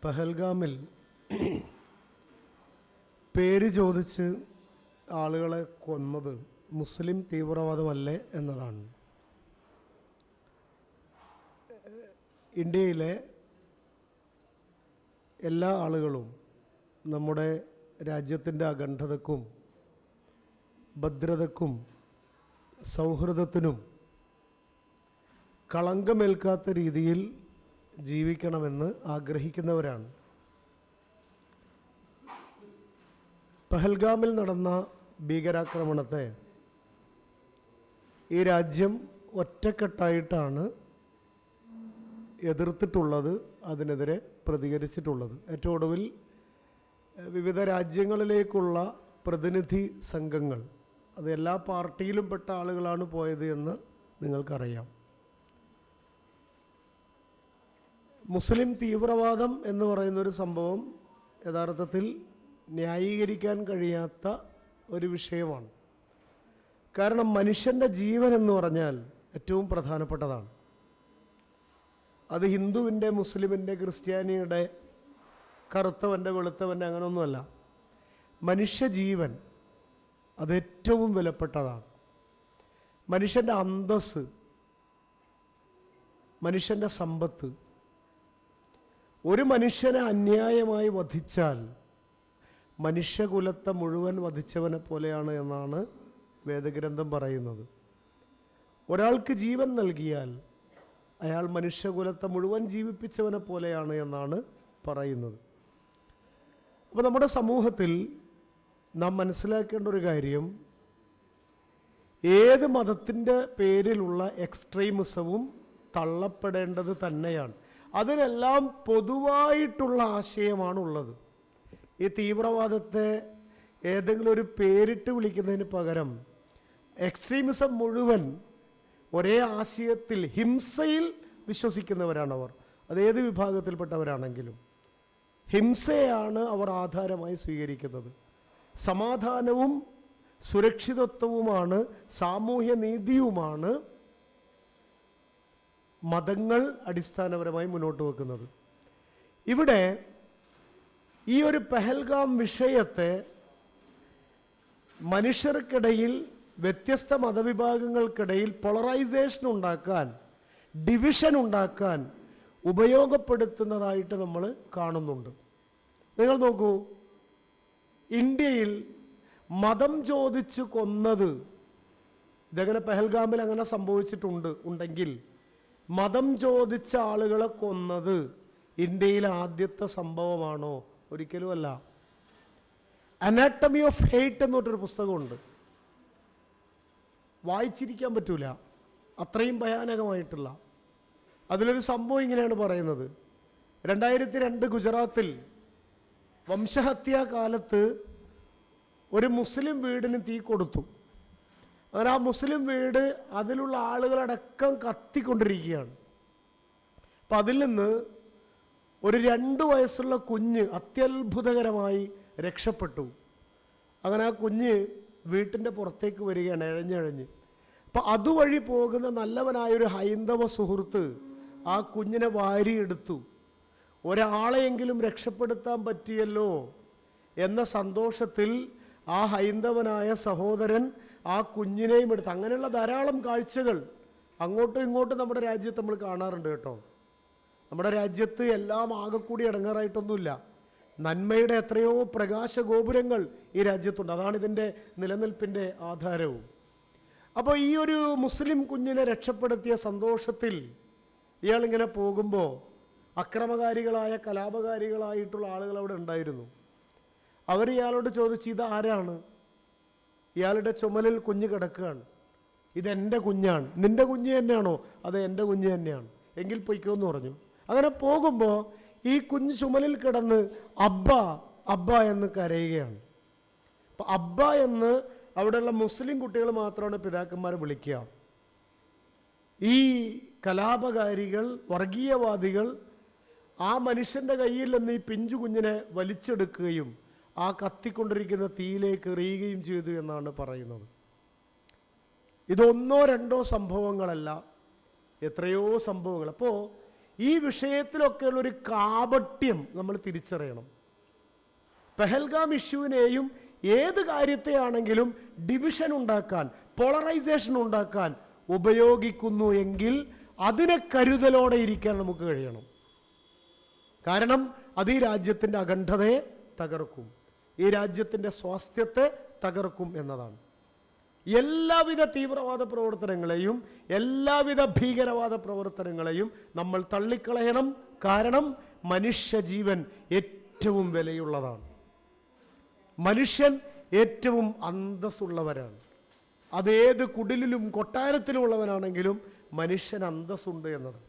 പഹൽഗാമിൽ പേര് ചോദിച്ച് ആളുകളെ കൊന്നത് മുസ്ലിം തീവ്രവാദമല്ലേ എന്നതാണ്. ഇന്ത്യയിലെ എല്ലാ ആളുകളും നമ്മുടെ രാജ്യത്തിൻ്റെ അഖണ്ഡതയ്ക്കും ഭദ്രതയ്ക്കും സൗഹൃദത്തിനും കളങ്കമേൽക്കാത്ത രീതിയിൽ ജീവിക്കണമെന്ന് ആഗ്രഹിക്കുന്നവരാണ്. പഹൽഗാമിൽ നടന്ന ഭീകരാക്രമണത്തെ ഈ രാജ്യം ഒറ്റക്കെട്ടായിട്ടാണ് എതിർത്തിട്ടുള്ളത്, അതിനെതിരെ പ്രതികരിച്ചിട്ടുള്ളത്. ഏറ്റവും ഒടുവിൽ വിവിധ രാജ്യങ്ങളിലേക്കുള്ള പ്രതിനിധി സംഘങ്ങൾ, അത് എല്ലാ പാർട്ടിയിലും പെട്ട ആളുകളാണ് പോയത് എന്ന് നിങ്ങൾക്കറിയാം. മുസ്ലിം തീവ്രവാദം എന്ന് പറയുന്നൊരു സംഭവം യഥാർത്ഥത്തിൽ ന്യായീകരിക്കാൻ കഴിയാത്ത ഒരു വിഷയമാണ്. കാരണം മനുഷ്യൻ്റെ ജീവൻ എന്ന് പറഞ്ഞാൽ ഏറ്റവും പ്രധാനപ്പെട്ടതാണ്. അത് ഹിന്ദുവിൻ്റെ, മുസ്ലിമിൻ്റെ, ക്രിസ്ത്യാനിയുടെ, കറുത്തവൻ്റെ, വെളുത്തവൻ്റെ അങ്ങനെയൊന്നുമല്ല. മനുഷ്യജീവൻ അത് ഏറ്റവും വിലപ്പെട്ടതാണ്. മനുഷ്യൻ്റെ അന്തസ്സ്, മനുഷ്യൻ്റെ സമ്പത്ത്. ഒരു മനുഷ്യനെ അന്യായമായി വധിച്ചാൽ മനുഷ്യകുലത്തെ മുഴുവൻ വധിച്ചവനെ പോലെയാണ് എന്നാണ് വേദഗ്രന്ഥം പറയുന്നത്. ഒരാൾക്ക് ജീവൻ നൽകിയാൽ അയാൾ മനുഷ്യകുലത്തെ മുഴുവൻ ജീവിപ്പിച്ചവനെ പോലെയാണ് എന്നാണ് പറയുന്നത്. അപ്പോൾ നമ്മുടെ സമൂഹത്തിൽ നാം മനസ്സിലാക്കേണ്ട ഒരു കാര്യം, ഏത് മതത്തിൻ്റെ പേരിലുള്ള എക്സ്ട്രീമിസവും തള്ളപ്പെടേണ്ടത് തന്നെയാണ്. അതിനെല്ലാം പൊതുവായിട്ടുള്ള ആശയമാണുള്ളത്. ഈ തീവ്രവാദത്തെ ഏതെങ്കിലും ഒരു പേരിട്ട് വിളിക്കുന്നതിന് പകരം എക്സ്ട്രീമിസം മുഴുവൻ ഒരേ ആശയത്തിൽ, ഹിംസയിൽ വിശ്വസിക്കുന്നവരാണവർ. അതേത് വിഭാഗത്തിൽപ്പെട്ടവരാണെങ്കിലും ഹിംസയാണ് അവർ ആധാരമായി സ്വീകരിക്കുന്നത്. സമാധാനവും സുരക്ഷിതത്വവുമാണ്, സാമൂഹ്യ നീതിയുമാണ് മതങ്ങൾ അടിസ്ഥാനപരമായി മുന്നോട്ട് വെക്കുന്നത്. ഇവിടെ ഈ ഒരു പഹൽഗാം വിഷയത്തെ മനുഷ്യർക്കിടയിൽ, വ്യത്യസ്ത മതവിഭാഗങ്ങൾക്കിടയിൽ പോളറൈസേഷൻ ഉണ്ടാക്കാൻ, ഡിവിഷൻ ഉണ്ടാക്കാൻ ഉപയോഗപ്പെടുത്തുന്നതായിട്ട് നമ്മൾ കാണുന്നുണ്ട്. നിങ്ങൾ നോക്കൂ, ഇന്ത്യയിൽ മതം ചോദിച്ച് കൊന്നത്, ഇതങ്ങനെ പഹൽഗാമിൽ അങ്ങനെ ഉണ്ടെങ്കിൽ മതം ചോദിച്ച ആളുകളെ കൊന്നത് ഇന്ത്യയിലെ ആദ്യത്തെ സംഭവമാണോ? ഒരിക്കലുമല്ല. അനാട്ടമി ഓഫ് ഹെയ്റ്റ് എന്ന് പറഞ്ഞൊരു പുസ്തകമുണ്ട്, വായിച്ചിരിക്കാൻ പറ്റൂല, അത്രയും ഭയാനകമായിട്ടുള്ള. അതിലൊരു സംഭവം ഇങ്ങനെയാണ് പറയുന്നത്. 2002 ഗുജറാത്തിൽ വംശഹത്യാ കാലത്ത് ഒരു മുസ്ലിം വീടിന് തീ കൊടുത്തു. അങ്ങനെ ആ മുസ്ലിം വീട്, അതിലുള്ള ആളുകളടക്കം കത്തിക്കൊണ്ടിരിക്കുകയാണ്. അപ്പം അതിൽ നിന്ന് ഒരു 2 വയസ്സുള്ള കുഞ്ഞ് അത്യത്ഭുതകരമായി രക്ഷപ്പെട്ടു. അങ്ങനെ ആ കുഞ്ഞ് വീട്ടിൻ്റെ പുറത്തേക്ക് വരികയാണ് എഴഞ്ഞഴഞ്ഞ്. അപ്പം അതുവഴി പോകുന്ന നല്ലവനായൊരു ഹൈന്ദവ സുഹൃത്ത് ആ കുഞ്ഞിനെ വാരിയെടുത്തു. ഒരാളെയെങ്കിലും രക്ഷപ്പെടുത്താൻ പറ്റിയല്ലോ എന്ന സന്തോഷത്തിൽ ആ ഹൈന്ദവനായ സഹോദരൻ ആ കുഞ്ഞിനെയും എടുത്ത്. അങ്ങനെയുള്ള ധാരാളം കാഴ്ചകൾ അങ്ങോട്ടും ഇങ്ങോട്ടും നമ്മുടെ രാജ്യത്ത് നമ്മൾ കാണാറുണ്ട് കേട്ടോ. നമ്മുടെ രാജ്യത്ത് എല്ലാം ആകെക്കൂടി ഇടങ്ങാറായിട്ടൊന്നുമില്ല. നന്മയുടെ എത്രയോ പ്രകാശ ഗോപുരങ്ങൾ ഈ രാജ്യത്തുണ്ട്. അതാണ് ഇതിൻ്റെ നിലനിൽപ്പിൻ്റെ ആധാരവും. അപ്പോൾ ഈ ഒരു മുസ്ലിം കുഞ്ഞിനെ രക്ഷപ്പെടുത്തിയ സന്തോഷത്തിൽ ഇയാളിങ്ങനെ പോകുമ്പോൾ അക്രമകാരികളായ, കലാപകാരികളായിട്ടുള്ള ആളുകൾ അവിടെ ഉണ്ടായിരുന്നു. അവർ ഇയാളോട് ചോദിച്ചു, ഇത് ആരാണ്? ഇയാളുടെ ചുമലിൽ കുഞ്ഞ് കിടക്കുകയാണ്. ഇതെൻ്റെ കുഞ്ഞാണ്. നിൻ്റെ കുഞ്ഞ് തന്നെയാണോ? അത് എൻ്റെ കുഞ്ഞ് തന്നെയാണ്. എങ്കിൽ പൊയ്ക്കോന്ന് പറഞ്ഞു. അങ്ങനെ പോകുമ്പോൾ ഈ കുഞ്ഞ് ചുമലിൽ കിടന്ന് അബ്ബ അബ്ബ എന്ന് കരയുകയാണ്. അപ്പം അബ്ബ എന്ന് അവിടെയുള്ള മുസ്ലിം കുട്ടികൾ മാത്രമാണ് പിതാക്കന്മാരെ വിളിക്കുക. ഈ കലാപകാരികൾ, വർഗീയവാദികൾ ആ മനുഷ്യൻ്റെ കയ്യിൽ നിന്ന് ഈ പിഞ്ചു കുഞ്ഞിനെ വലിച്ചെടുക്കുകയും ആ കത്തിക്കൊണ്ടിരിക്കുന്ന തീയിലേക്ക് എറിയുകയും ചെയ്തു എന്നാണ് പറയുന്നത്. ഇതൊന്നോ രണ്ടോ സംഭവങ്ങളല്ല, എത്രയോ സംഭവങ്ങൾ. അപ്പോൾ ഈ വിഷയത്തിലൊക്കെയുള്ളൊരു കാപട്യം നമ്മൾ തിരിച്ചറിയണം. പെഹൽഗാം ഇഷ്യൂവിനെയും ഏത് കാര്യത്തെയാണെങ്കിലും ഡിവിഷൻ ഉണ്ടാക്കാൻ, പോളറൈസേഷൻ ഉണ്ടാക്കാൻ ഉപയോഗിക്കുന്നു എങ്കിൽ അതിനെ കരുതലോടെ ഇരിക്കാൻ നമുക്ക് കഴിയണം. കാരണം അത് ഈ രാജ്യത്തിൻ്റെ അഖണ്ഡതയെ തകർക്കും, ഈ രാജ്യത്തിൻ്റെ സ്വാസ്ഥ്യത്തെ തകർക്കും എന്നതാണ്. എല്ലാവിധ തീവ്രവാദ പ്രവർത്തനങ്ങളെയും എല്ലാവിധ ഭീകരവാദ പ്രവർത്തനങ്ങളെയും നമ്മൾ തള്ളിക്കളയണം. കാരണം മനുഷ്യജീവൻ ഏറ്റവും വിലയുള്ളതാണ്. മനുഷ്യൻ ഏറ്റവും അന്തസ്സുള്ളവരാണ്. അതേത് കുടിലിലും കൊട്ടാരത്തിലുമുള്ളവനാണെങ്കിലും മനുഷ്യൻ അന്തസ്സുണ്ട് എന്നത്